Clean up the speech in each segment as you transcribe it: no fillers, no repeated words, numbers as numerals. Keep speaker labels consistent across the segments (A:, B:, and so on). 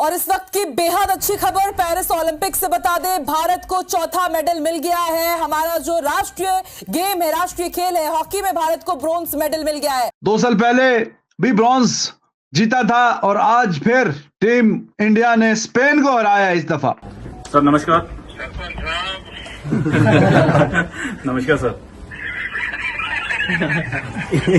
A: और इस वक्त की बेहद अच्छी खबर पेरिस ओलंपिक से बता दें, भारत को चौथा मेडल मिल गया है। हमारा जो राष्ट्रीय गेम है, राष्ट्रीय खेल है हॉकी में, भारत को ब्रोंज मेडल मिल गया है।
B: 2 साल पहले भी ब्रॉन्ज जीता था और आज फिर टीम इंडिया ने स्पेन को हराया इस दफा।
C: सर नमस्कार। नमस्कार सर।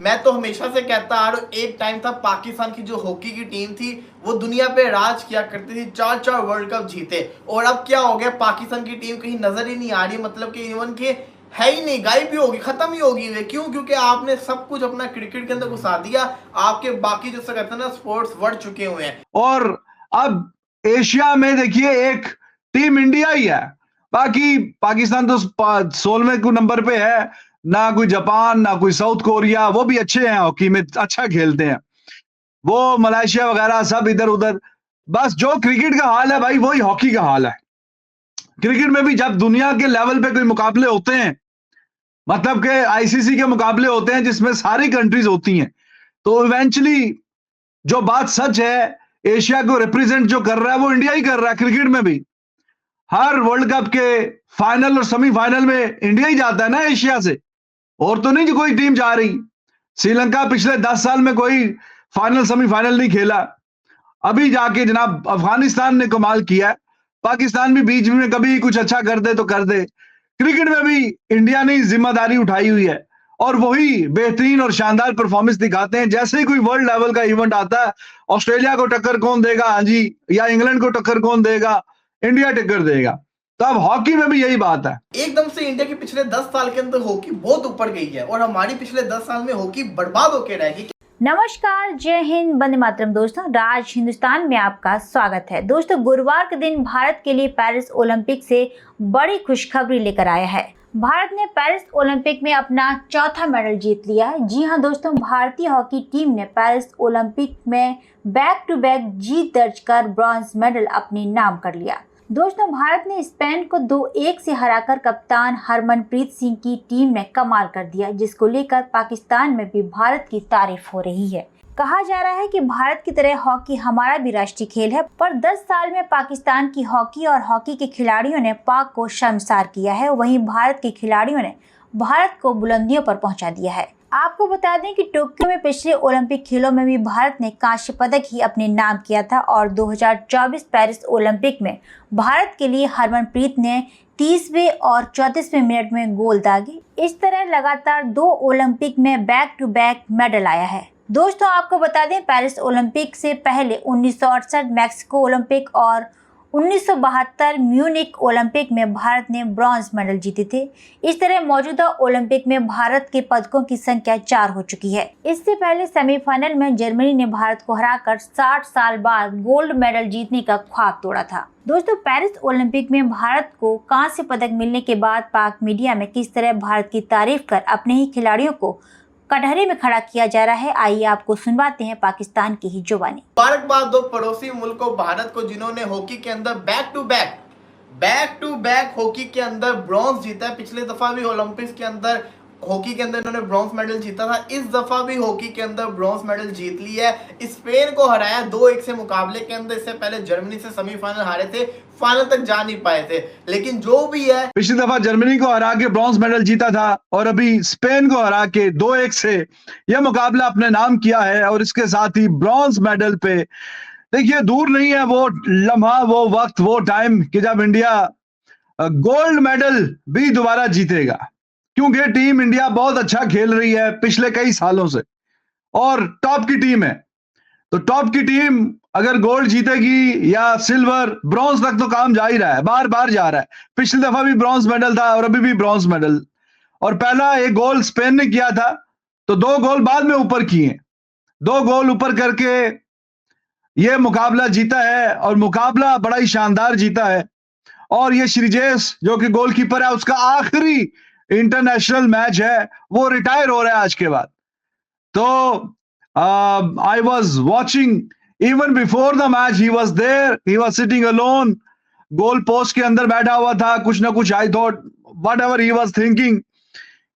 D: मैं तो हमेशा से कहता आ रहा हूं, एक टाइम था पाकिस्तान की जो हॉकी की टीम थी वो दुनिया पे राज किया करती थी, 4 वर्ल्ड कप जीते। और अब क्या हो गया, पाकिस्तान की टीम कहीं नजर ही नहीं आ रही, मतलब कि इवन के है ही नहीं, गायब ही होगी, खत्म ही होगी वे। क्यों? क्योंकि आपने सब कुछ अपना क्रिकेट के अंदर घुसा दिया। आपके बाकी जो कहते हैं ना स्पोर्ट्स बढ़ चुके हुए हैं।
B: और अब एशिया में देखिए एक टीम इंडिया ही है, बाकी पाकिस्तान तो 16वें नंबर पे है, ना कोई जापान ना कोई साउथ कोरिया, वो भी अच्छे हैं हॉकी में, अच्छा खेलते हैं, वो मलेशिया वगैरह सब इधर उधर। बस जो क्रिकेट का हाल है भाई वही हॉकी का हाल है। क्रिकेट में भी जब दुनिया के लेवल पे कोई मुकाबले होते हैं, मतलब के आईसीसी के मुकाबले होते हैं जिसमें सारी कंट्रीज होती हैं, तो इवेंचुअली जो बात सच है, एशिया को रिप्रेजेंट जो कर रहा है वो इंडिया ही कर रहा है। क्रिकेट में भी हर वर्ल्ड कप के फाइनल और सेमीफाइनल में इंडिया ही जाता है ना एशिया से, और तो नहीं जो कोई टीम जा रही। श्रीलंका पिछले 10 साल में कोई फाइनल सेमीफाइनल नहीं खेला, अभी जाके जनाब अफगानिस्तान ने कमाल किया है। पाकिस्तान भी बीच में कभी कुछ अच्छा कर दे तो कर दे। क्रिकेट में भी इंडिया ने जिम्मेदारी उठाई हुई है और वही बेहतरीन और शानदार परफॉर्मेंस दिखाते हैं। जैसे ही कोई वर्ल्ड लेवल का इवेंट आता है, ऑस्ट्रेलिया को टक्कर कौन देगा, हाँ जी, या इंग्लैंड को टक्कर कौन देगा, इंडिया टक्कर देगा। तो अब हॉकी में भी यही बात है।
D: एकदम से इंडिया के पिछले 10 साल के अंदर हॉकी बहुत ऊपर गई है और हमारी पिछले 10 साल में हॉकी बर्बाद होकर रहेगी।
E: नमस्कार, जय हिंद, वंदे मातरम। दोस्तों, राज हिंदुस्तान में आपका स्वागत है। दोस्तों, गुरुवार के दिन भारत के लिए पेरिस ओलंपिक से बड़ी खुशखबरी लेकर आया है। भारत ने पेरिस ओलंपिक में अपना चौथा मेडल जीत लिया है। जी हां दोस्तों, भारतीय हॉकी टीम ने पेरिस ओलंपिक में बैक टू बैक जीत दर्ज कर ब्रॉन्ज मेडल अपने नाम कर लिया। दोस्तों, भारत ने स्पेन को 2-1 से हराकर कप्तान हरमनप्रीत सिंह की टीम ने कमाल कर दिया, जिसको लेकर पाकिस्तान में भी भारत की तारीफ हो रही है। कहा जा रहा है कि भारत की तरह हॉकी हमारा भी राष्ट्रीय खेल है, पर 10 साल में पाकिस्तान की हॉकी और हॉकी के खिलाड़ियों ने पाक को शर्मसार किया है। वहीं भारत के खिलाड़ियों ने भारत को बुलंदियों पर पहुंचा दिया है। आपको बता दें कि टोक्यो में पिछले ओलंपिक खेलों में भी भारत ने कांस्य पदक ही अपने नाम किया था और 2024 पेरिस ओलंपिक में भारत के लिए हरमनप्रीत ने 30वें और 34वें मिनट में गोल दागे। इस तरह लगातार 2 ओलंपिक में बैक टू बैक मेडल आया है। दोस्तों, आपको बता दें, पेरिस ओलंपिक से पहले 1968 मैक्सिको ओलंपिक और 1972 म्यूनिक ओलंपिक में भारत ने ब्रॉन्ज मेडल जीते थे। इस तरह मौजूदा ओलंपिक में भारत के पदकों की संख्या 4 हो चुकी है। इससे पहले सेमीफाइनल में जर्मनी ने भारत को हराकर 60 साल बाद गोल्ड मेडल जीतने का ख्वाब तोड़ा था। दोस्तों, पेरिस ओलंपिक में भारत को कांस्य पदक मिलने के बाद पाक मीडिया में किस तरह भारत की तारीफ कर अपने ही खिलाड़ियों को कटघरे में खड़ा किया जा रहा है, आइए आपको सुनवाते हैं पाकिस्तान की ही जुबानी।
D: मुबारकबाद दो पड़ोसी मुल्कों भारत को, जिन्होंने हॉकी के अंदर बैक टू बैक हॉकी के अंदर ब्रॉन्ज जीता है। पिछले दफा भी ओलंपिक्स के अंदर हॉकी के अंदर इन्होंने ब्रॉन्ज मेडल जीता था, इस दफा भी हॉकी के अंदर ब्रॉन्ज मेडल जीत ली है। स्पेन को हराया 2-1 से मुकाबले के अंदर। इससे पहले जर्मनी से सेमीफाइनल हारे थे, फाइनल तक जा नहीं पाए थे। लेकिन जो भी है,
B: पिछली दफा जर्मनी को हरा के ब्रॉन्ज मेडल जीता था और अभी स्पेन को हरा के 2-1 से यह मुकाबला अपने नाम किया है। और इसके साथ ही ब्रॉन्ज मेडल पे देखिए, दूर नहीं है वो लम्हा, वो वक्त, वो टाइम कि जब इंडिया गोल्ड मेडल भी दोबारा जीतेगा, क्योंकि टीम इंडिया बहुत अच्छा खेल रही है पिछले कई सालों से और टॉप की टीम है। तो टॉप की टीम अगर गोल्ड जीतेगी या सिल्वर, ब्रॉन्ज तक तो काम जा ही रहा है, बार बार जा रहा है। पिछली दफा भी ब्रॉन्ज मेडल था और अभी भी ब्रॉन्ज मेडल। और पहला एक गोल स्पेन ने किया था, तो 2 गोल बाद में ऊपर किए, 2 गोल ऊपर करके ये मुकाबला जीता है और मुकाबला बड़ा ही शानदार जीता है। और ये श्रीजेश जो कि गोलकीपर है, उसका आखिरी इंटरनेशनल मैच है, वो रिटायर हो रहा है आज के बाद। तो I was watching even before the match, he was there, he was sitting alone, goal post के अंदर बैठा हुआ था, कुछ ना कुछ I thought whatever he was thinking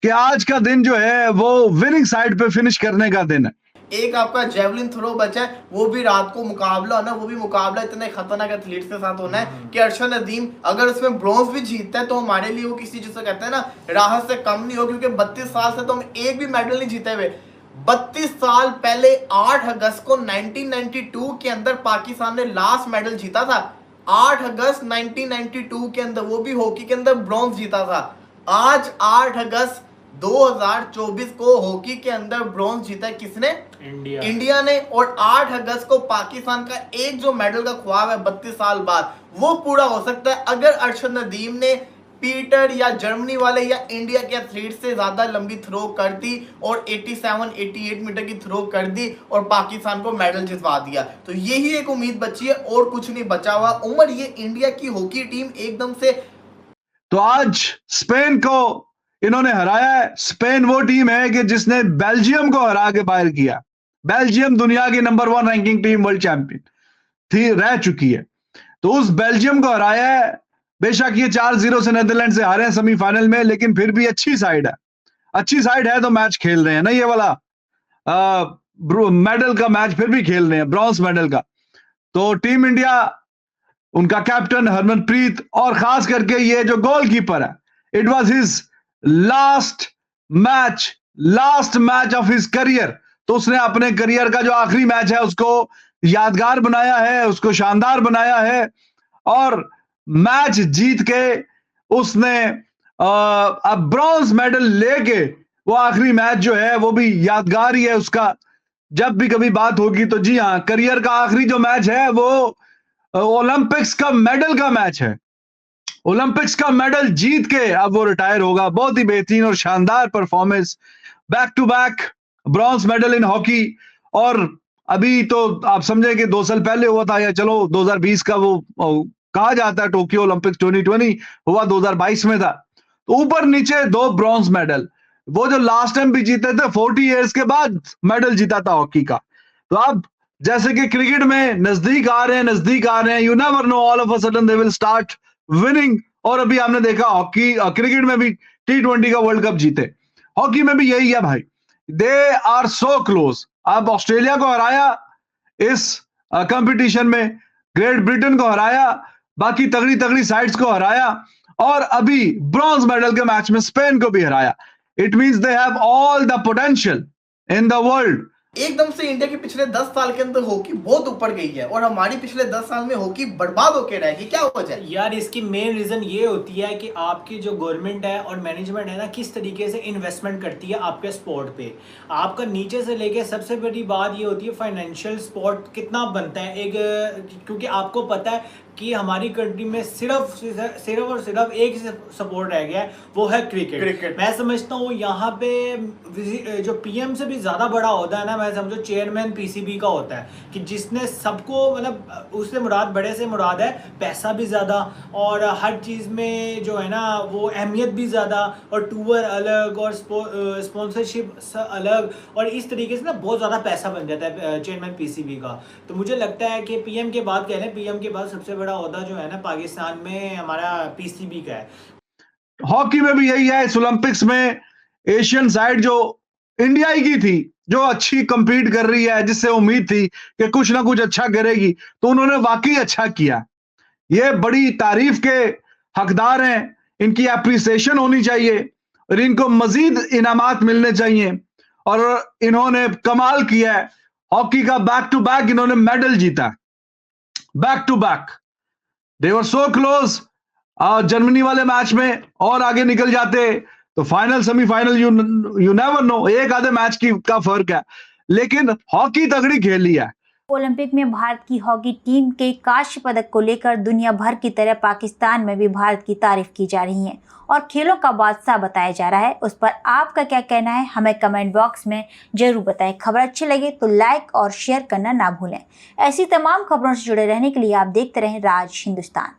B: कि आज का दिन जो है वो विनिंग साइड पे फिनिश करने का दिन है।
D: एक आपका जेवलिन थ्रो बचा है, वो भी रात को मुकाबला होना, वो भी मुकाबला इतने खतरनाक एथलीट्स के साथ होना है कि अरशद नदीम अगर उसमें ब्रॉन्ज भी जीतता है तो हमारे लिए वो किसी जिसे कहते हैं ना राहत से कम नहीं हो, क्योंकि 32 साल से तो हम एक भी मेडल नहीं जीते हुए। 32 साल पहले 8 अगस्त को 1992 के अंदर पाकिस्तान ने लास्ट मेडल जीता था। 8 अगस्त 1992 के अंदर, वो भी हॉकी के अंदर ब्रॉन्ज जीता था। आज 8 अगस्त 2024 को हॉकी के अंदर ब्रॉन्ज जीता है किसने? इंडिया ने। और 8 अगस्त को पाकिस्तान का एक जो मेडल का ख्वाब है 32 साल बाद, वो पूरा हो सकता है अगर अरशद नदीम ने पीटर या जर्मनी वाले या इंडिया के एथलीट से ज्यादा लंबी थ्रो कर दी और 87-88 मीटर की थ्रो कर दी और पाकिस्तान को मेडल जितवा दिया। तो यही एक उम्मीद बची है और कुछ नहीं बचा हुआ। उमर, ये इंडिया की हॉकी टीम एकदम से,
B: तो आज स्पेन को इन्होंने हराया है। स्पेन वो टीम है कि जिसने बेल्जियम को हरा के बाहर किया। बेल्जियम दुनिया की number 1 ranking team, world champion थी, रह चुकी है। तो उस बेल्जियम को हराया है। बेशक ये 4-0 से नीदरलैंड से हारे हैं सेमीफाइनल में, लेकिन फिर भी अच्छी साइड है। अच्छी साइड है तो मैच खेल रहे हैं ना, ये वाला मेडल का मैच फिर भी खेल रहे हैं, ब्रॉन्ज मेडल का। तो टीम इंडिया, उनका कैप्टन हरमनप्रीत और खास करके ये जो गोलकीपर है, it was his last match of his career. तो उसने अपने करियर का जो आखिरी मैच है उसको यादगार बनाया है, उसको शानदार बनाया है और मैच जीत के उसने अब ब्रॉन्ज मेडल लेके वो आखिरी मैच जो है वो भी यादगार ही है उसका। जब भी कभी बात होगी तो जी हाँ, करियर का आखिरी जो मैच है वो ओलंपिक्स का मेडल का मैच है। ओलंपिक्स का मेडल जीत के अब वो रिटायर होगा। बहुत ही बेहतरीन और शानदार performance, back to back bronze medal in hockey. और अभी तो आप समझे कि 2 साल पहले हुआ था, या चलो 2020 का वो कहा जाता है टोक्यो ओलंपिक्स 2020 हुआ 2022 में था। तो ऊपर नीचे 2 ब्रॉन्ज मेडल। वो जो लास्ट टाइम भी जीते थे 40 इयर्स के बाद मेडल जीता था हॉकी का। तो अब जैसे कि क्रिकेट में नजदीक आ रहे हैं, you never no, all of a sudden they will start winning. और अभी हमने देखा हॉकी क्रिकेट में भी T20 का वर्ल्ड कप जीते, हॉकी में भी यही है भाई। They are so close. अब ऑस्ट्रेलिया को हराया इस कंपटीशन में, ग्रेट ब्रिटेन को हराया, बाकी तगड़ी तगड़ी साइड्स को हराया और अभी ब्रॉन्ज मेडल के मैच में स्पेन को भी हराया। It means they have all the potential in the world.
D: एकदम से इंडिया के पिछले 10 साल के अंदर हॉकी बहुत ऊपर गई है और हमारी पिछले 10 साल में हॉकी बर्बाद होकर रहेगी। क्या वजह है
F: यार? इसकी मेन रीजन ये होती है कि आपकी जो गवर्नमेंट है और मैनेजमेंट है ना, किस तरीके से इन्वेस्टमेंट करती है आपके स्पोर्ट पे। आपका नीचे से लेके सबसे बड़ी बात ये होती है फाइनेंशियल सपोर्ट कितना बनता है एक, क्योंकि आपको पता है कि हमारी कंट्री में सिर्फ और सिर्फ एक सपोर्ट रह गया है, वो है क्रिकेट। मैं समझता हूँ यहाँ पे जो पीएम से भी ज़्यादा बड़ा होता है ना, मैं समझो चेयरमैन पीसीबी का होता है, कि जिसने सबको, मतलब उससे मुराद, बड़े से मुराद है पैसा भी ज़्यादा और हर चीज़ में जो है ना वो अहमियत भी ज़्यादा, और टूर अलग और स्पॉन्सरशिप अलग, और इस तरीके से ना बहुत ज़्यादा पैसा बन जाता है चेयरमैन पीसीबी का। तो मुझे लगता है कि पीएम के बाद कह लें, पीएम के बाद सबसे बड़ा ओहदा जो है ना पाकिस्तान में हमारा पीसीबी का है।
B: हॉकी में भी यही है। इस ओलंपिक्स में एशियन साइड जो इंडिया ही की थी, जो अच्छी कंपीट कर रही है, जिससे उम्मीद थी कि कुछ ना कुछ अच्छा करेगी, तो उन्होंने वाकई अच्छा किया। ये बड़ी तारीफ के हकदार हैं, इनकी एप्रिसिएशन होनी चाहिए और इनको मजीद इनामात मिलने चाहिए। और इन्होंने कमाल किया है, हॉकी का बैक टू बैक इन्होंने मेडल जीता, back to back. They were so close. Germany वाले मैच में और आगे निकल जाते तो final semifinal, you never know, एक आधे मैच का फर्क है, लेकिन हॉकी तगड़ी खेली है।
E: ओलंपिक में भारत की हॉकी टीम के कांस्य पदक को लेकर दुनिया भर की तरह पाकिस्तान में भी भारत की तारीफ की जा रही है और खेलों का बादशाह बताया जा रहा है। उस पर आपका क्या कहना है, हमें कमेंट बॉक्स में जरूर बताएं। खबर अच्छी लगे तो लाइक और शेयर करना ना भूलें। ऐसी तमाम खबरों से जुड़े रहने के लिए आप देखते रहें राज हिंदुस्तान।